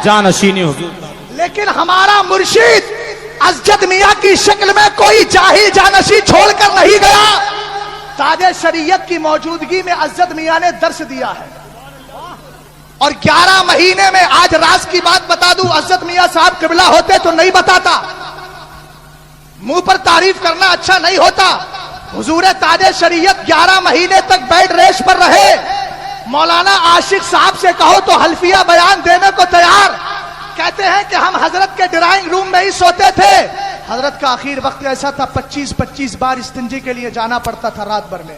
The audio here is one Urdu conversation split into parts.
جانشین حضور. لیکن ہمارا مرشد اسجد میاں کی شکل میں کوئی جاہل جانشی چھوڑ کر نہیں گیا. تاج شریعت کی موجودگی میں اسجد میاں نے درس دیا ہے. اور 11 مہینے میں آج راز کی بات بتا دوں، اسجد میاں صاحب قبلہ ہوتے تو نہیں بتاتا. منہ پر تعریف کرنا اچھا نہیں ہوتا. حضور تاج شریعت 11 مہینے تک بیڈ ریسٹ پر رہے. مولانا عاشق صاحب سے کہو تو حلفیہ بیان دینے کو تیار. کہتے ہیں کہ ہم حضرت کے ڈرائنگ روم میں ہی سوتے تھے. حضرت کا آخر وقت ایسا تھا 25 بار استنجی کے لیے جانا پڑتا تھا رات بھر میں.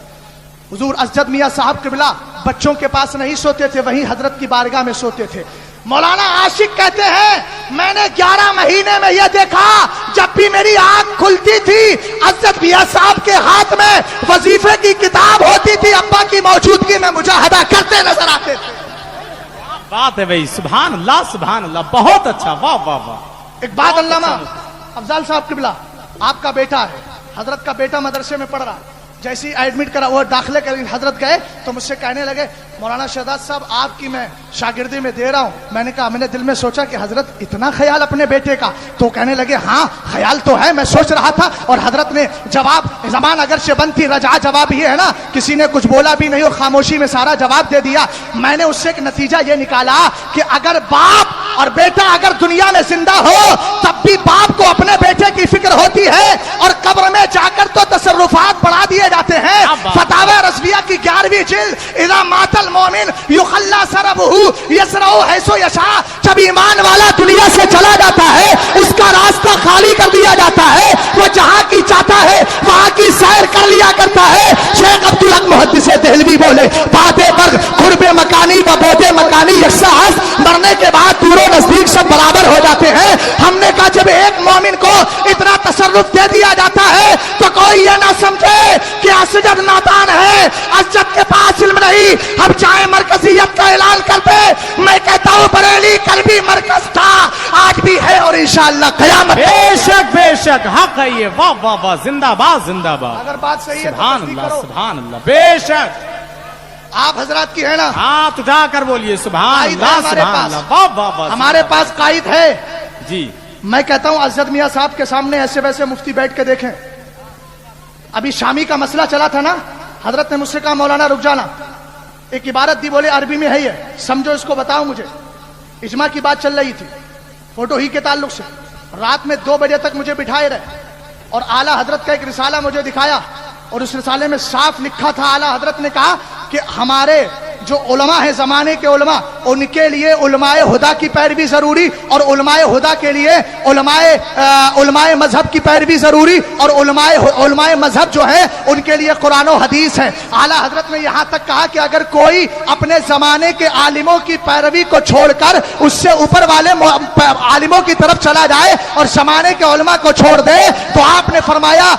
حضور اسجد میاں صاحب قبلہ بچوں کے پاس نہیں سوتے تھے، وہیں حضرت کی بارگاہ میں سوتے تھے. مولانا عاشق کہتے ہیں میں نے 11 مہینے میں یہ دیکھا جب بھی میری آنکھ کھلتی تھی اسجد میاں صاحب کے ہاتھ میں وظیفے کی کتاب ہوتی تھی. ابا کی موجودگی میں مجاہدہ کرتے نظر آتے تھے. بات ہے بھائی، سبحان اللہ سبحان اللہ، بہت اچھا، واہ واہ واہ. ایک بات علامہ افضل صاحب قبلہ، آپ کا بیٹا ہے، حضرت کا بیٹا مدرسے میں پڑھ رہا ہے. جیسے ہی ایڈمٹ کرا وہ داخلے کے حضرت گئے تو مجھ سے کہنے لگے مولانا شہزاد صاحب آپ کی میں شاگردی میں دے رہا ہوں. میں نے کہا، میں نے دل میں سوچا کہ حضرت اتنا خیال اپنے بیٹے کا. تو کہنے لگے ہاں خیال تو ہے، میں سوچ رہا تھا. اور حضرت نے جواب، زبان اگرچہ بند تھی، رجع جواب یہ ہے نا، کسی نے کچھ بولا بھی نہیں اور خاموشی میں سارا جواب دے دیا. میں نے اس سے ایک نتیجہ یہ نکالا کہ اگر باپ اور بیٹا اگر دنیا میں زندہ ہو تب بھی باپ کو اپنے بیٹے کی فکر ہوتی ہے، اور قبر میں جا کر تو تصرفات بڑھا دیے جاتے ہیں. فتاوی رضویہ کی 11ویں جلد، اذا مات المومن یخلی سربہ یسرع حیث یشاء. جب ایمان والا دنیا سے چلا جاتا ہے اس کا راستہ خالی کر دیا جاتا ہے، وہ جہاں کی چاہتا ہے وہاں کی سیر کر لیا کرتا ہے. شیخ عبدالحق محدث دہلوی بولے بات پر قرب مکانی و بعد مکانی یکساں است، مرنے کے بعد دور و نزدیک سب برابر ہو جاتے ہیں. ہم نے کہا جب ایک مومن کو اتنا تصرف دے دیا جاتا ہے تو کوئی یہ نہ سمجھے کہ اسجد نادان ہے، اسجد کے پاس علم نہیں. ہم چاہے مرکزیت کا اعلان کرتے، میں کہتا ہوں بریلی کل بھی مرکز تھا، آج بھی ہے اور انشاءاللہ قیامت. بے شک بے شک، حق ہے یہ، واہ واہ واہ، زندہ باد زندہ باد. اگر بات صحیح ہے تو سبحان تصدیق اللہ کرو. سبحان اللہ، بے شک. آپ حضرات کی ہے نا، ہاں تو جا کر بولیے سبحان قائد ہے اللہ ہمارے سبحان پاس. اللہ، واہ واہ واہ. ہمارے پاس قائد ہے. جی میں کہتا ہوں اسجد میاں صاحب کے سامنے ایسے ویسے مفتی بیٹھ کے دیکھیں. ابھی شامی کا مسئلہ چلا تھا نا، حضرت نے مجھ سے کہا مولانا رک جانا، ایک عبارت دی، بولے عربی میں ہے یہ سمجھو، اس کو بتاؤ مجھے. اجماع کی بات چل رہی تھی فوٹو ہی کے تعلق سے. رات میں 2 بجے تک مجھے بٹھائے رہے اور اعلیٰ حضرت کا ایک رسالہ مجھے دکھایا، اور اس رسالے میں صاف لکھا تھا، اعلیٰ حضرت نے کہا کہ ہمارے جو علماء ہیں زمانے کے علماء، ان کے لیے علماء ہدا کی پیروی ضروری، اور علماء ہدا کے لیے علماء مذہب کی پیروی ضروری، اور علماء مذہب جو ہیں ان کے لیے قرآن و حدیث ہے. اعلیٰ حضرت نے یہاں تک کہا کہ اگر کوئی اپنے زمانے کے عالموں کی پیروی کو چھوڑ کر اس سے اوپر والے عالموں کی طرف چلا جائے اور زمانے کے علماء کو چھوڑ دے تو آپ نے فرمایا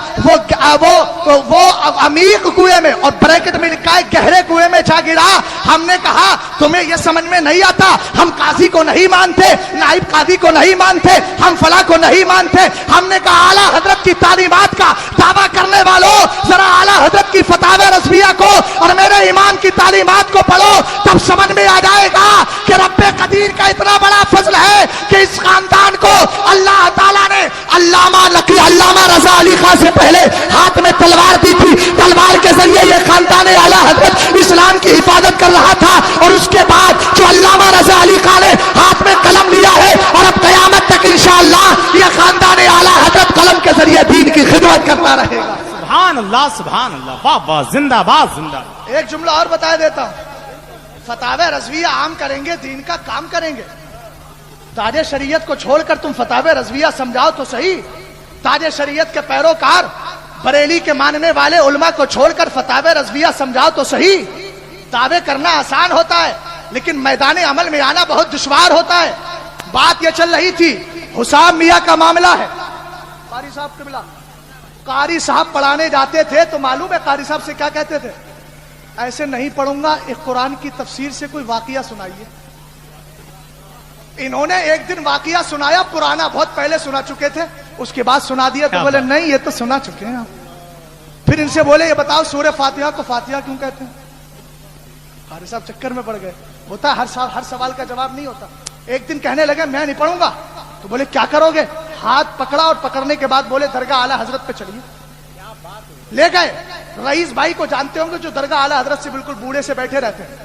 وہ عمیق کنویں میں، اور بریکٹ میں لکھا ہے گہرے کنویں میں جا گرا. ہم نے کہا تمہیں یہ سمجھ میں نہیں آتا، ہم قاضی کو نہیں مانتے، نائب قاضی کو نہیں مانتے، ہم فلاں کو نہیں مانتے. ہم نے کہا اعلیٰ حضرت کی تعلیمات کا دعویٰ کرنے والوں ذرا اعلیٰ حضرت کی فتاوی رضویہ کو اور میرے امام کی تعلیمات کو پڑھو، تب سمجھ میں آ جائے گا کہ رب قدیر کا اتنا بڑا فضل ہے کہ اس خاندان کو اللہ تعالیٰ نے علامہ رضا علی خان سے پہلے ہاتھ میں تلوار دی تھی. تلوار کے ذریعے یہ خاندان اعلیٰ حضرت اسلام کی حفاظت کر رہا تھا، اور اس کے بعد جو علامہ رضا علی خان نے ہاتھ میں قلم لیا ہے، اور اب قیامت تک انشاءاللہ یہ خاندان اعلیٰ حضرت قلم کے ذریعے دین کی خدمت کرتا رہے گا. سبحان اللہ، واہ واہ، زندہ باد زندہ باد. ایک جملہ اور بتا دیتا ہوں، فتاوی رضویہ عام کریں گے، دین کا کام کریں گے. تاج شریعت کو چھوڑ کر تم فتاوی رضویہ سمجھاؤ تو صحیح. تاج شریعت کے پیروکار بریلی کے ماننے والے علماء کو چھوڑ کر فتاوی رضویہ سمجھاؤ تو صحیح. دعوے کرنا آسان ہوتا ہے لیکن میدان عمل میں آنا بہت دشوار ہوتا ہے. بات یہ چل رہی تھی حسام میاں کا معاملہ ہے. قاری صاحب قبلہ، قاری صاحب پڑھانے جاتے تھے تو معلوم ہے قاری صاحب سے کیا کہتے تھے؟ ایسے نہیں پڑھوں گا، ایک قرآن کی تفسیر سے کوئی واقعہ سنائیے. انہوں نے ایک دن واقعہ سنایا، پرانا بہت پہلے سنا چکے تھے، اس کے بعد سنا دیا تو بولے نہیں یہ تو سنا چکے ہیں. پھر ان سے بولے یہ بتاؤ سورہ فاتحہ کو فاتحہ کیوں کہتے ہیں؟ قاری صاحب چکر میں پڑ گئے. ہوتا ہر سوال کا جواب نہیں ہوتا. ایک دن کہنے لگے میں نہیں پڑھوں گا. تو بولے کیا کرو گے؟ ہاتھ پکڑا اور پکڑنے کے بعد بولے درگاہ اعلی حضرت پہ چلیے. لے گئے. رئیس بھائی کو جانتے ہوں گے جو درگاہ اعلی حضرت سے بالکل بوڑھے سے بیٹھے رہتے ہیں.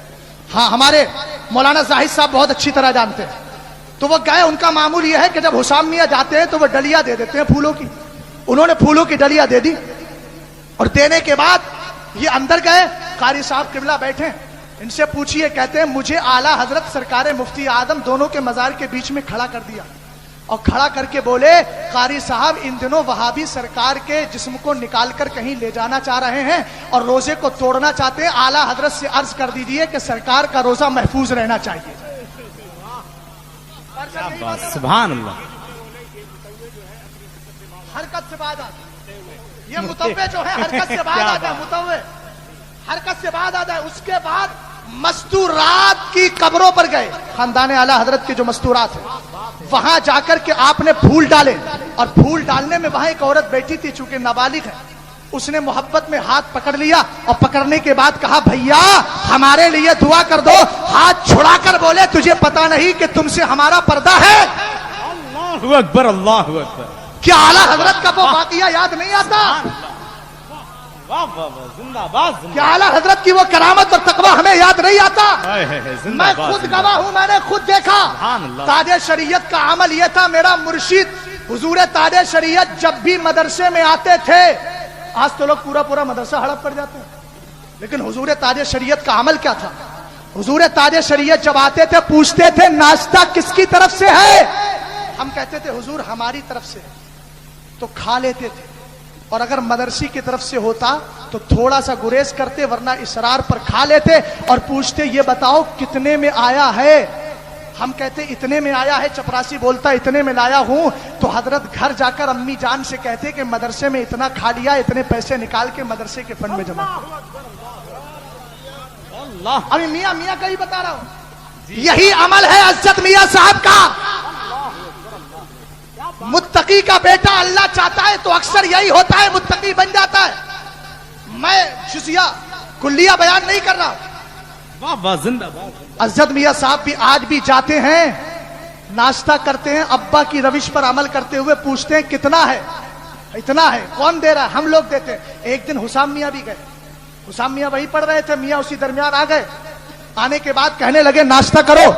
ہاں ہمارے مولانا زاہد صاحب بہت اچھی طرح جانتے ہیں. تو وہ گئے. ان کا معمول یہ ہے کہ جب حسام میاں جاتے ہیں تو وہ ڈلیا دے دیتے ہیں پھولوں کی. انہوں نے پھولوں کی ڈلیا دے دی اور دینے کے بعد یہ اندر گئے. قاری صاحب قبلہ بیٹھے. ان سے پوچھئے. کہتے ہیں مجھے اعلیٰ حضرت سرکار مفتی اعظم دونوں کے مزار کے بیچ میں کھڑا کر دیا اور کھڑا کر کے بولے قاری صاحب ان دنوں وہابی سرکار کے جسم کو نکال کر کہیں لے جانا چاہ رہے ہیں اور روزے کو توڑنا چاہتے ہیں. اعلیٰ حضرت سے عرض کر دیجئے کہ سرکار کا روزہ محفوظ رہنا چاہیے. سبحان اللہ. حرکت سے بعد آتا یہ متوے جو ہے حرکت سے بعد آتا ہے. متوے حرکت سے بعد آتا ہے. اس کے بعد مستورات کی قبروں پر گئے. خاندان اعلیٰ حضرت کے جو مستورات ہیں وہاں جا کر کے آپ نے پھول ڈالے اور پھول ڈالنے میں وہاں ایک عورت بیٹھی تھی چونکہ نابالغ ہے. اس نے محبت میں ہاتھ پکڑ لیا اور پکڑنے کے بعد کہا بھیا ہمارے لیے دعا کر دو. ہاتھ چھڑا کر بولے تجھے پتا نہیں کہ تم سے ہمارا پردہ ہے؟ اللہ اکبر اللہ اکبر. کیا اعلیٰ حضرت کا وہ واقعہ یاد نہیں آتا؟ واہ واہ واہ. زندہ باد. کیا اعلیٰ حضرت کی وہ کرامت اور تقویٰ ہمیں یاد نہیں آتا؟ میں خود گواہ ہوں. میں نے خود دیکھا. تاج شریعت کا عمل یہ تھا. میرا مرشد حضور تاج شریعت جب بھی مدرسے میں آتے تھے. آج تو لوگ پورا مدرسہ ہڑپ پڑ جاتے ہیں لیکن حضور تاج شریعت کا عمل کیا تھا؟ حضور تاج شریعت جب آتے تھے پوچھتے تھے ناشتہ کس کی طرف سے ہے؟ ہم کہتے تھے حضور ہماری طرف سے. تو کھا لیتے تھے اور اگر مدرسی کی طرف سے ہوتا تو تھوڑا سا گریز کرتے ورنہ اصرار پر کھا لیتے اور پوچھتے یہ بتاؤ کتنے میں آیا ہے؟ ہم کہتے اتنے میں آیا ہے. چپراسی بولتا اتنے میں لایا ہوں. تو حضرت گھر جا کر امی جان سے کہتے کہ مدرسے میں اتنا کھا لیا, اتنے پیسے نکال کے مدرسے کے فنڈ میں جمع. ابھی میاں کا ہی بتا رہا ہوں. یہی عمل ہے عزت میاں صاحب کا. متقی کا بیٹا اللہ چاہتا ہے تو اکثر یہی ہوتا ہے, متقی بن جاتا ہے. میں جزیہ کلیہ بیان نہیں کر رہا. عزت میاں صاحب بھی آج بھی جاتے ہیں, ناشتہ کرتے ہیں, ابا کی روش پر عمل کرتے ہوئے پوچھتے ہیں کتنا ہے؟ اتنا ہے. کون دے رہا ہے؟ ہم لوگ دیتے ہیں. ایک دن حسام میاں بھی گئے. حسام میاں وہی پڑھ رہے تھے. میاں اسی درمیان آ گئے. آنے کے بعد کہنے لگے ناشتہ کرو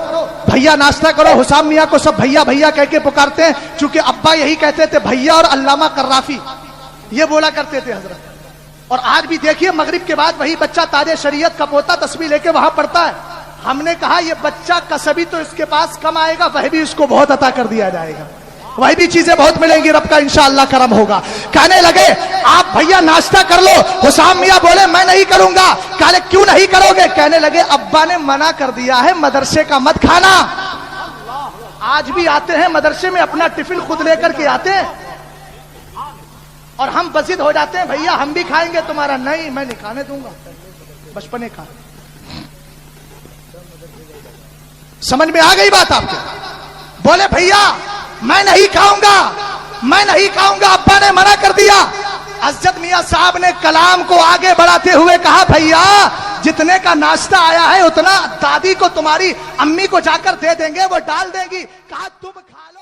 بھیا, ناشتہ کرو. حسام میاں کو سب بھیا بھیا کہہ کے پکارتے ہیں چونکہ ابا یہی کہتے تھے بھیا, اور علامہ قرافی یہ بولا کرتے تھے حضرت. اور آج بھی دیکھیے مغرب کے بعد وہی بچہ تاج شریعت کا پوتا تسبیح لے کے وہاں پڑھتا ہے. ہم نے کہا یہ بچہ کسبی تو اس کے پاس کم آئے گا, وہ بھی اس کو بہت عطا کر دیا جائے گا, وہی بھی چیزیں بہت ملیں گی, رب کا انشاءاللہ کرم ہوگا. کہنے لگے آپ بھیا ناشتہ کر لو. حسام میاں بولے میں نہیں کروں گا. کہنے کیوں نہیں کرو گے؟ کہنے لگے ابا نے منع کر دیا ہے مدرسے کا مت کھانا. آج بھی آتے ہیں مدرسے میں اپنا ٹفن خود لے کر کے آتے ہیں اور ہم بزد ہو جاتے ہیں بھیا ہم بھی کھائیں گے تمہارا. نہیں میں نہیں کھانے دوں گا. بچپنے کا سمجھ میں آ گئی بات آپ کے؟ بولے بھیا میں نہیں کھاؤں گا, میں نہیں کھاؤں گا, ابا نے منع کر دیا. عزت میاں صاحب نے کلام کو آگے بڑھاتے ہوئے کہا بھیا جتنے کا ناشتہ آیا ہے اتنا دادی کو تمہاری امی کو جا کر دے دیں گے, وہ ڈال دیں گی. کہا تم کھا لو.